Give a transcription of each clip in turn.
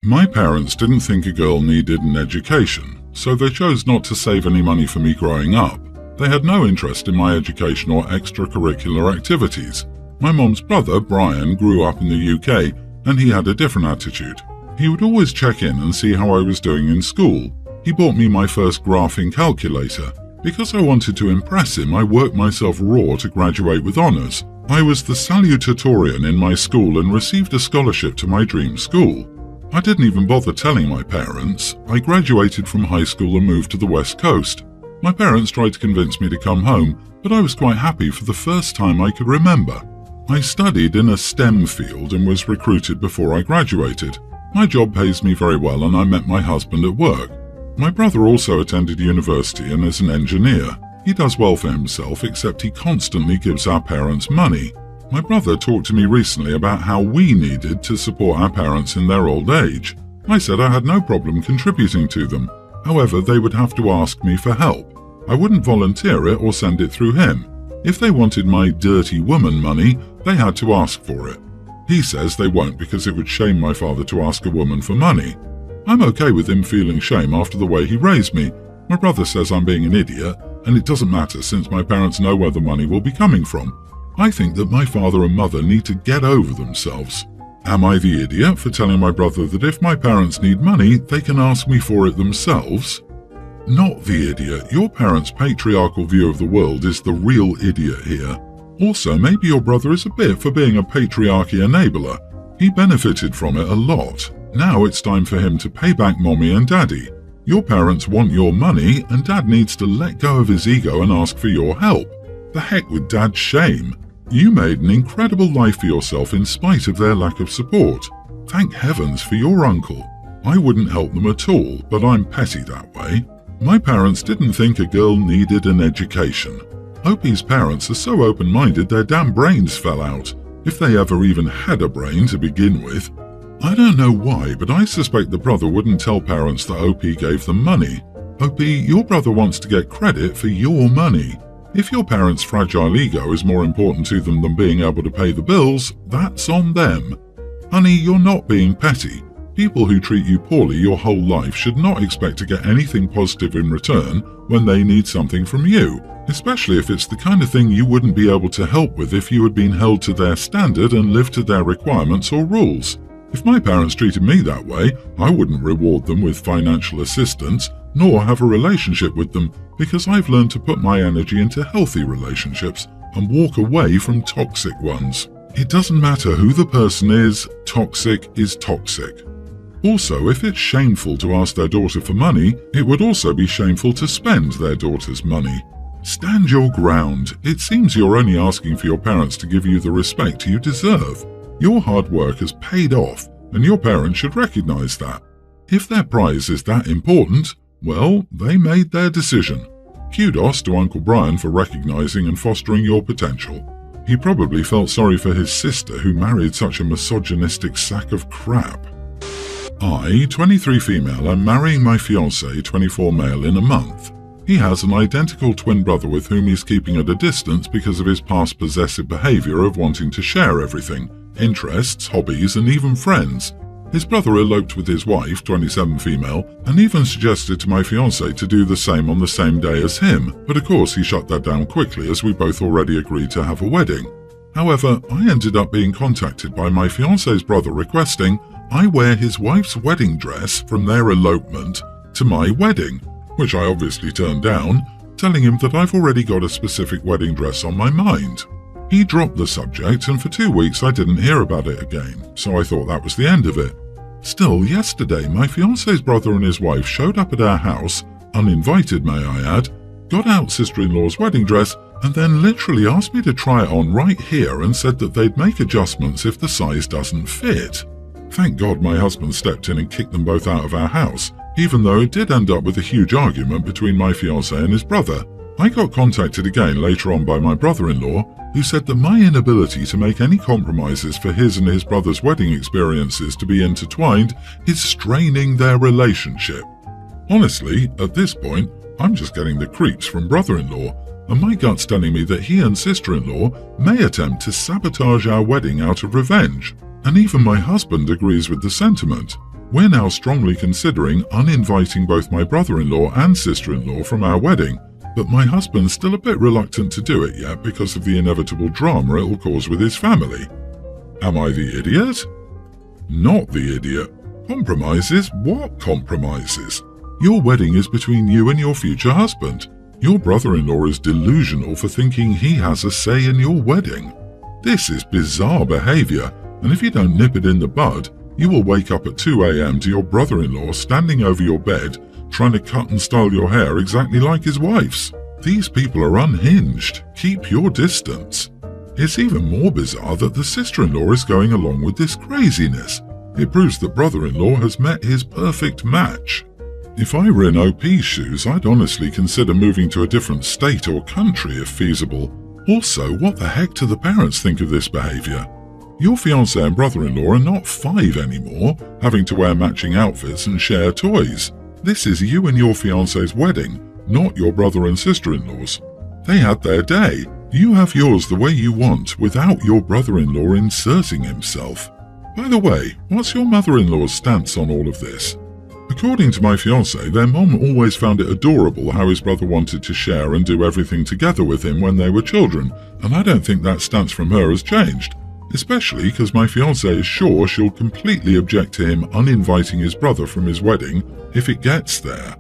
My parents didn't think a girl needed an education, so they chose not to save any money for me growing up. They had no interest in my education or extracurricular activities. My mom's brother, Brian, grew up in the UK, and he had a different attitude. He would always check in and see how I was doing in school. He bought me my first graphing calculator. Because I wanted to impress him, I worked myself raw to graduate with honours. I was the salutatorian in my school and received a scholarship to my dream school. I didn't even bother telling my parents. I graduated from high school and moved to the West Coast. My parents tried to convince me to come home, but I was quite happy for the first time I could remember. I studied in a STEM field and was recruited before I graduated. My job pays me very well and I met my husband at work. My brother also attended university and is an engineer. He does well for himself, except he constantly gives our parents money. My brother talked to me recently about how we needed to support our parents in their old age. I said I had no problem contributing to them. However, they would have to ask me for help. I wouldn't volunteer it or send it through him. If they wanted my dirty woman money, they had to ask for it. He says they won't because it would shame my father to ask a woman for money. I'm okay with him feeling shame after the way he raised me. My brother says I'm being an idiot, and it doesn't matter since my parents know where the money will be coming from. I think that my father and mother need to get over themselves. Am I the idiot for telling my brother that if my parents need money, they can ask me for it themselves? Not the idiot. Your parents' patriarchal view of the world is the real idiot here. Also, maybe your brother is a bit for being a patriarchy enabler. He benefited from it a lot. Now it's time for him to pay back mommy and daddy. Your parents want your money, and dad needs to let go of his ego and ask for your help. The heck with dad's shame. You made an incredible life for yourself in spite of their lack of support. Thank heavens for your uncle. I wouldn't help them at all, but I'm petty that way. My parents didn't think a girl needed an education. Opie's parents are so open-minded their damn brains fell out, if they ever even had a brain to begin with. I don't know why, but I suspect the brother wouldn't tell parents that Opie gave them money. Opie, your brother wants to get credit for your money. If your parents' fragile ego is more important to them than being able to pay the bills, that's on them. Honey, you're not being petty. People who treat you poorly your whole life should not expect to get anything positive in return when they need something from you, especially if it's the kind of thing you wouldn't be able to help with if you had been held to their standard and lived to their requirements or rules. If my parents treated me that way, I wouldn't reward them with financial assistance, nor have a relationship with them, because I've learned to put my energy into healthy relationships and walk away from toxic ones. It doesn't matter who the person is, toxic is toxic. Also, if it's shameful to ask their daughter for money, it would also be shameful to spend their daughter's money. Stand your ground. It seems you're only asking for your parents to give you the respect you deserve. Your hard work has paid off, and your parents should recognize that. If their prize is that important, well, they made their decision. Kudos to Uncle Brian for recognizing and fostering your potential. He probably felt sorry for his sister who married such a misogynistic sack of crap. I, 23 female, am marrying my fiancé, 24 male, in a month. He has an identical twin brother with whom he's keeping at a distance because of his past possessive behavior of wanting to share everything, interests, hobbies, and even friends. His brother eloped with his wife, 27 female, and even suggested to my fiancé to do the same on the same day as him, but of course he shut that down quickly as we both already agreed to have a wedding. However, I ended up being contacted by my fiancé's brother requesting I wear his wife's wedding dress from their elopement to my wedding, which I obviously turned down, telling him that I've already got a specific wedding dress on my mind. He dropped the subject, and for 2 weeks I didn't hear about it again, so I thought that was the end of it. Still, yesterday my fiancé's brother and his wife showed up at our house, uninvited may I add, got out sister-in-law's wedding dress, and then literally asked me to try it on right here and said that they'd make adjustments if the size doesn't fit. Thank God my husband stepped in and kicked them both out of our house, even though it did end up with a huge argument between my fiancé and his brother. I got contacted again later on by my brother-in-law, who said that my inability to make any compromises for his and his brother's wedding experiences to be intertwined is straining their relationship. Honestly, at this point, I'm just getting the creeps from brother-in-law, and my gut's telling me that he and sister-in-law may attempt to sabotage our wedding out of revenge. And even my husband agrees with the sentiment. We're now strongly considering uninviting both my brother-in-law and sister-in-law from our wedding, but my husband's still a bit reluctant to do it yet because of the inevitable drama it will cause with his family. Am I the idiot? Not the idiot. Compromises? What compromises? Your wedding is between you and your future husband. Your brother-in-law is delusional for thinking he has a say in your wedding. This is bizarre behavior, and if you don't nip it in the bud, you will wake up at 2 a.m. to your brother-in-law standing over your bed, trying to cut and style your hair exactly like his wife's. These people are unhinged. Keep your distance. It's even more bizarre that the sister-in-law is going along with this craziness. It proves that brother-in-law has met his perfect match. If I were in OP's shoes, I'd honestly consider moving to a different state or country if feasible. Also, what the heck do the parents think of this behavior? Your fiancé and brother-in-law are not 5 anymore, having to wear matching outfits and share toys. This is you and your fiancé's wedding, not your brother and sister-in-law's. They had their day. You have yours the way you want without your brother-in-law inserting himself. By the way, what's your mother-in-law's stance on all of this? According to my fiancé, their mom always found it adorable how his brother wanted to share and do everything together with him when they were children, and I don't think that stance from her has changed, especially because my fiancé is sure she'll completely object to him uninviting his brother from his wedding if it gets there.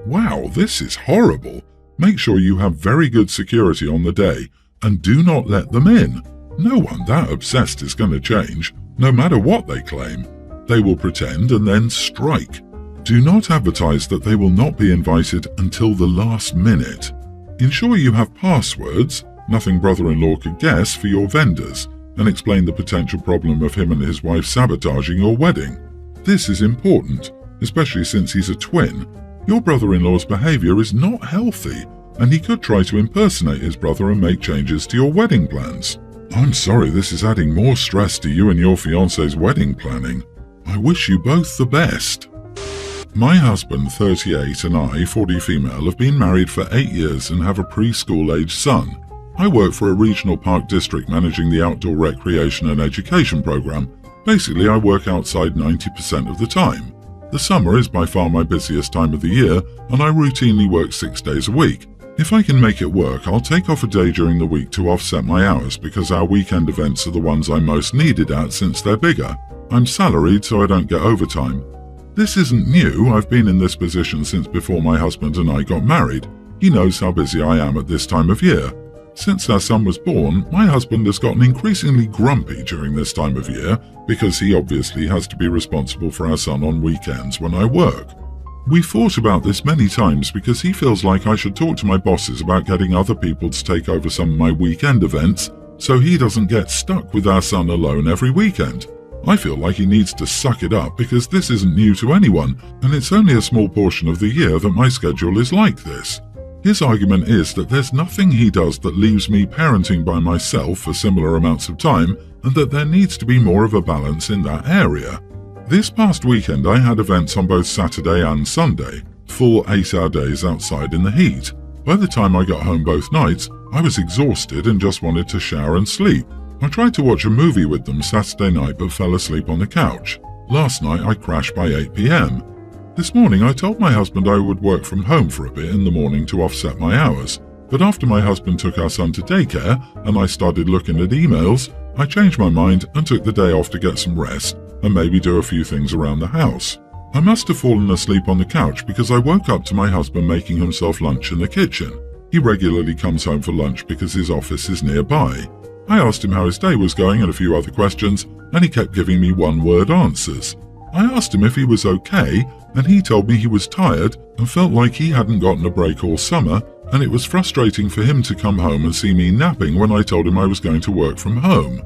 Wow, this is horrible. Make sure you have very good security on the day, and do not let them in. No one that obsessed is going to change, no matter what they claim. They will pretend and then strike. Do not advertise that they will not be invited until the last minute. Ensure you have passwords, nothing brother-in-law could guess, for your vendors, and explain the potential problem of him and his wife sabotaging your wedding. This is important, especially since he's a twin. Your brother-in-law's behavior is not healthy, and he could try to impersonate his brother and make changes to your wedding plans. I'm sorry this is adding more stress to you and your fiancé's wedding planning. I wish you both the best. My husband, 38, and I, 40 female, have been married for 8 years and have a preschool-aged son. I work for a regional park district managing the outdoor recreation and education program. Basically, I work outside 90% of the time. The summer is by far my busiest time of the year, and I routinely work 6 days a week. If I can make it work, I'll take off a day during the week to offset my hours because our weekend events are the ones I'm most needed at since they're bigger. I'm salaried, so I don't get overtime. This isn't new. I've been in this position since before my husband and I got married. He knows how busy I am at this time of year. Since our son was born, my husband has gotten increasingly grumpy during this time of year because he obviously has to be responsible for our son on weekends when I work. We've thought about this many times because he feels like I should talk to my bosses about getting other people to take over some of my weekend events so he doesn't get stuck with our son alone every weekend. I feel like he needs to suck it up because this isn't new to anyone, and it's only a small portion of the year that my schedule is like this. His argument is that there's nothing he does that leaves me parenting by myself for similar amounts of time, and that there needs to be more of a balance in that area. This past weekend I had events on both Saturday and Sunday, full 8-hour days outside in the heat. By the time I got home both nights, I was exhausted and just wanted to shower and sleep. I tried to watch a movie with them Saturday night but fell asleep on the couch. Last night I crashed by 8 p.m. This morning I told my husband I would work from home for a bit in the morning to offset my hours, but after my husband took our son to daycare and I started looking at emails, I changed my mind and took the day off to get some rest and maybe do a few things around the house. I must have fallen asleep on the couch because I woke up to my husband making himself lunch in the kitchen. He regularly comes home for lunch because his office is nearby. I asked him how his day was going and a few other questions, and he kept giving me one-word answers. I asked him if he was okay, and he told me he was tired and felt like he hadn't gotten a break all summer, and it was frustrating for him to come home and see me napping when I told him I was going to work from home.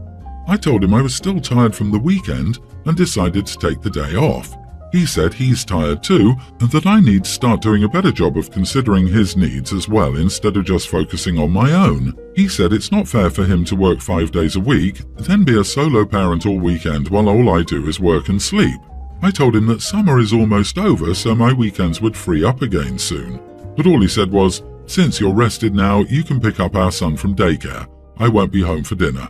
I told him I was still tired from the weekend and decided to take the day off. He said he's tired too, and that I need to start doing a better job of considering his needs as well instead of just focusing on my own. He said it's not fair for him to work 5 days a week, then be a solo parent all weekend while all I do is work and sleep. I told him that summer is almost over, so my weekends would free up again soon. But all he said was, "Since you're rested now, you can pick up our son from daycare. I won't be home for dinner."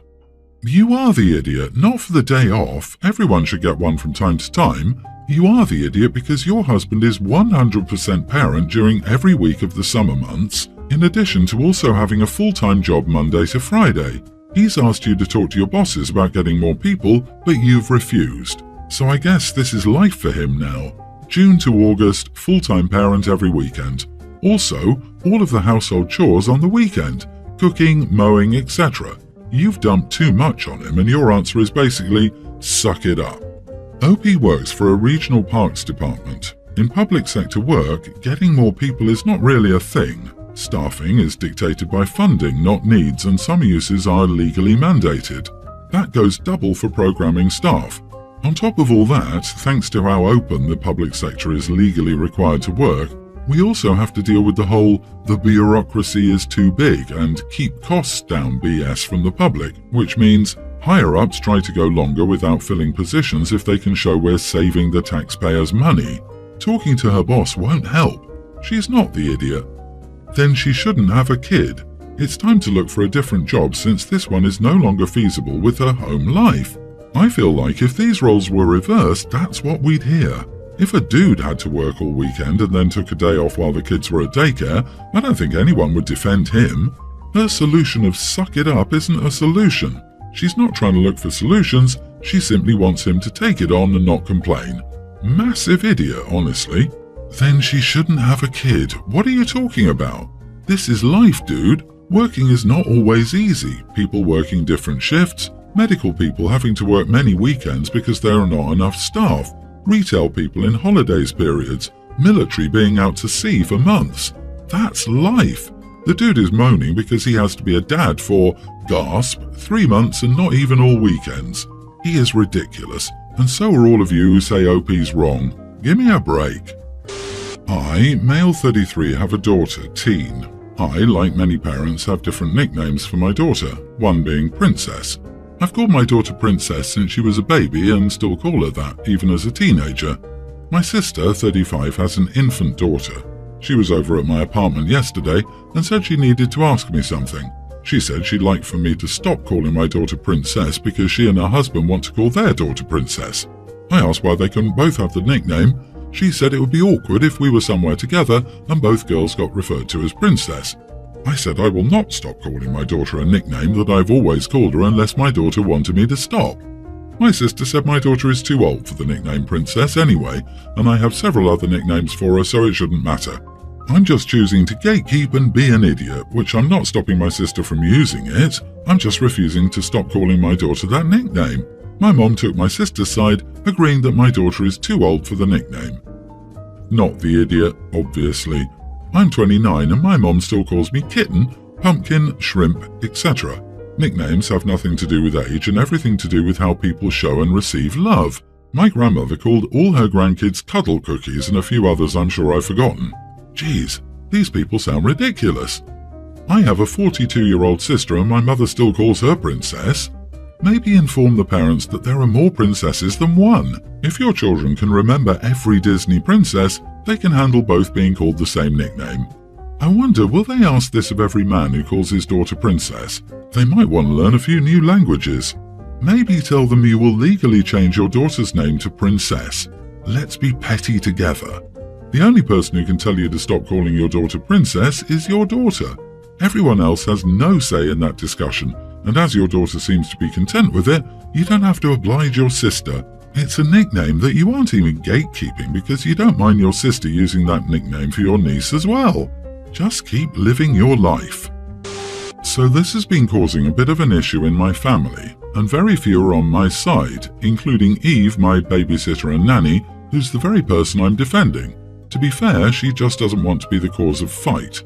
You are the idiot, not for the day off. Everyone should get one from time to time. You are the idiot because your husband is 100% parent during every week of the summer months, in addition to also having a full-time job Monday to Friday. He's asked you to talk to your bosses about getting more people, but you've refused. So I guess this is life for him now. June to August, full-time parent every weekend. Also, all of the household chores on the weekend. Cooking, mowing, etc. You've dumped too much on him and your answer is basically, suck it up. OP works for a regional parks department. In public sector work, getting more people is not really a thing. Staffing is dictated by funding, not needs, and some uses are legally mandated. That goes double for programming staff. On top of all that, thanks to how open the public sector is legally required to work, we also have to deal with the whole "the bureaucracy is too big" and "keep costs down" BS from the public, which means higher-ups try to go longer without filling positions if they can show we're saving the taxpayers' money. Talking to her boss won't help. She's not the idiot. Then she shouldn't have a kid. It's time to look for a different job since this one is no longer feasible with her home life. I feel like if these roles were reversed, that's what we'd hear. If a dude had to work all weekend and then took a day off while the kids were at daycare, I don't think anyone would defend him. Her solution of suck it up isn't a solution. She's not trying to look for solutions, she simply wants him to take it on and not complain. Massive idiot, honestly. Then she shouldn't have a kid. What are you talking about? This is life, dude. Working is not always easy. People working different shifts, medical people having to work many weekends because there are not enough staff, retail people in holidays periods, military being out to sea for months. That's life. The dude is moaning because he has to be a dad for, gasp, 3 months and not even all weekends. He is ridiculous, and so are all of you who say OP's wrong. Give me a break. I, male 33, have a daughter, teen. I, like many parents, have different nicknames for my daughter, one being Princess. I've called my daughter Princess since she was a baby and still call her that, even as a teenager. My sister, 35, has an infant daughter. She was over at my apartment yesterday and said she needed to ask me something. She said she'd like for me to stop calling my daughter Princess because she and her husband want to call their daughter Princess. I asked why they couldn't both have the nickname. She said it would be awkward if we were somewhere together and both girls got referred to as Princess. I said I will not stop calling my daughter a nickname that I've always called her unless my daughter wanted me to stop. My sister said my daughter is too old for the nickname Princess anyway, and I have several other nicknames for her, so it shouldn't matter. I'm just choosing to gatekeep and be an idiot, which I'm not stopping my sister from using it. I'm just refusing to stop calling my daughter that nickname. My mom took my sister's side, agreeing that my daughter is too old for the nickname. Not the idiot, obviously. I'm 29 and my mom still calls me kitten, pumpkin, shrimp, etc. Nicknames have nothing to do with age and everything to do with how people show and receive love. My grandmother called all her grandkids cuddle cookies and a few others I'm sure I've forgotten. Geez, these people sound ridiculous. I have a 42-year-old sister and my mother still calls her Princess. Maybe inform the parents that there are more princesses than one. If your children can remember every Disney princess, they can handle both being called the same nickname. I wonder, will they ask this of every man who calls his daughter Princess? They might want to learn a few new languages. Maybe tell them you will legally change your daughter's name to Princess. Let's be petty together. The only person who can tell you to stop calling your daughter Princess is your daughter. Everyone else has no say in that discussion, and as your daughter seems to be content with it, you don't have to oblige your sister. It's a nickname that you aren't even gatekeeping because you don't mind your sister using that nickname for your niece as well. Just keep living your life. So this has been causing a bit of an issue in my family, and very few are on my side, including Eve, my babysitter and nanny, who's the very person I'm defending. To be fair, she just doesn't want to be the cause of fight.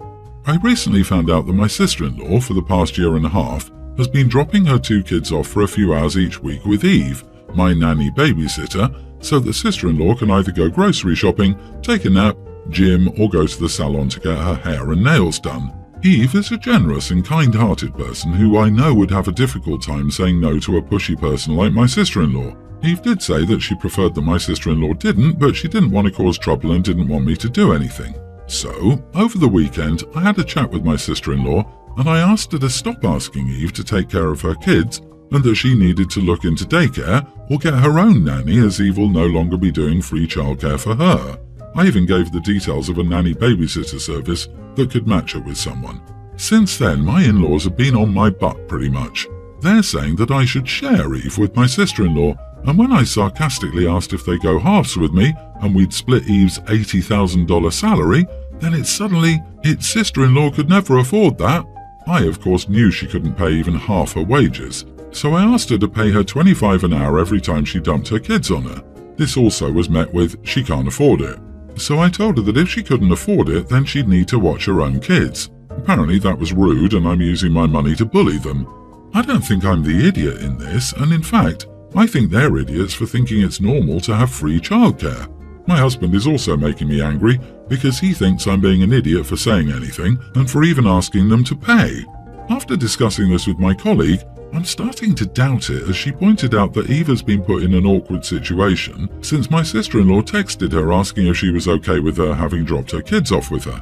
I recently found out that my sister-in-law, for the past year and a half, has been dropping her 2 kids off for a few hours each week with Eve, my nanny babysitter, so that sister-in-law can either go grocery shopping, take a nap, gym, or go to the salon to get her hair and nails done. Eve is a generous and kind-hearted person who I know would have a difficult time saying no to a pushy person like my sister-in-law. Eve did say that she preferred that my sister-in-law didn't, but she didn't want to cause trouble and didn't want me to do anything. So, over the weekend, I had a chat with my sister-in-law, and I asked her to stop asking Eve to take care of her kids, and that she needed to look into daycare or get her own nanny, as Eve will no longer be doing free childcare for her. I even gave the details of a nanny babysitter service that could match her with someone. Since then, my in-laws have been on my butt pretty much. They're saying that I should share Eve with my sister-in-law, and when I sarcastically asked if they go halves with me and we'd split Eve's $80,000 salary, then it's suddenly its sister-in-law could never afford that. I, of course, knew she couldn't pay even half her wages, so I asked her to pay her $25 an hour every time she dumped her kids on her. This also was met with, she can't afford it. So I told her that if she couldn't afford it, then she'd need to watch her own kids. Apparently that was rude and I'm using my money to bully them. I don't think I'm the idiot in this, and in fact, I think they're idiots for thinking it's normal to have free childcare. My husband is also making me angry because he thinks I'm being an idiot for saying anything and for even asking them to pay. After discussing this with my colleague, I'm starting to doubt it, as she pointed out that Eve has been put in an awkward situation since my sister-in-law texted her asking if she was okay with her having dropped her kids off with her.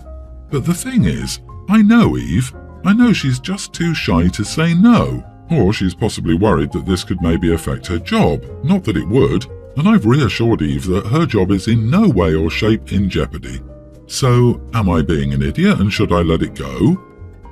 But the thing is, I know Eve. I know she's just too shy to say no, or she's possibly worried that this could maybe affect her job, not that it would, and I've reassured Eve that her job is in no way or shape in jeopardy. So, am I being an idiot and should I let it go?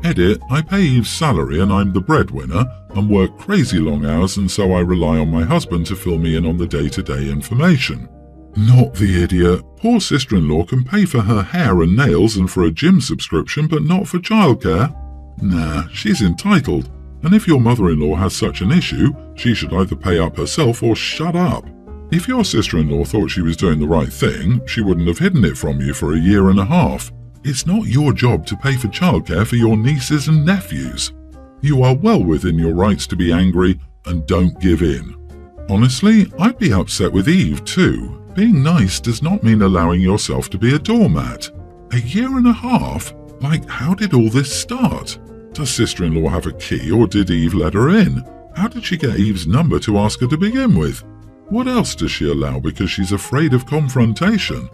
Edit, I pay Eve's salary and I'm the breadwinner and work crazy long hours, and so I rely on my husband to fill me in on the day-to-day information. Not the idiot. Poor sister-in-law can pay for her hair and nails and for a gym subscription, but not for childcare. Nah, she's entitled. And if your mother-in-law has such an issue, she should either pay up herself or shut up. If your sister-in-law thought she was doing the right thing, she wouldn't have hidden it from you for a year and a half. It's not your job to pay for childcare for your nieces and nephews. You are well within your rights to be angry, and don't give in. Honestly, I'd be upset with Eve too. Being nice does not mean allowing yourself to be a doormat. A year and a half? Like, how did all this start? Does sister-in-law have a key, or did Eve let her in? How did she get Eve's number to ask her to begin with? What else does she allow because she's afraid of confrontation?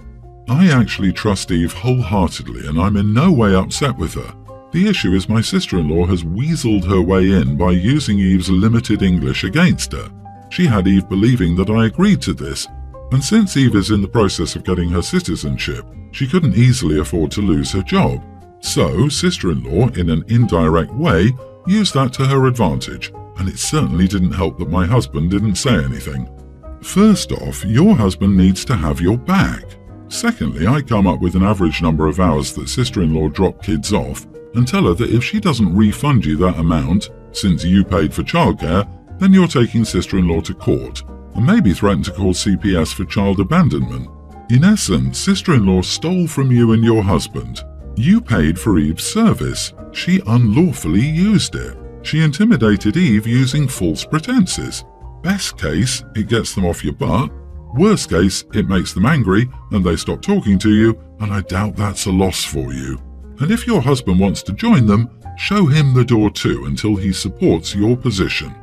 I actually trust Eve wholeheartedly, and I'm in no way upset with her. The issue is my sister-in-law has weaseled her way in by using Eve's limited English against her. She had Eve believing that I agreed to this, and since Eve is in the process of getting her citizenship, she couldn't easily afford to lose her job. So, sister-in-law, in an indirect way, used that to her advantage, and it certainly didn't help that my husband didn't say anything. First off, your husband needs to have your back. Secondly, I come up with an average number of hours that sister-in-law dropped kids off and tell her that if she doesn't refund you that amount, since you paid for childcare, then you're taking sister-in-law to court, and maybe threaten to call CPS for child abandonment. In essence, sister-in-law stole from you and your husband. You paid for Eve's service. She unlawfully used it. She intimidated Eve using false pretenses. Best case, it gets them off your butt. Worst case, it makes them angry and they stop talking to you, and I doubt that's a loss for you. And if your husband wants to join them, show him the door too until he supports your position.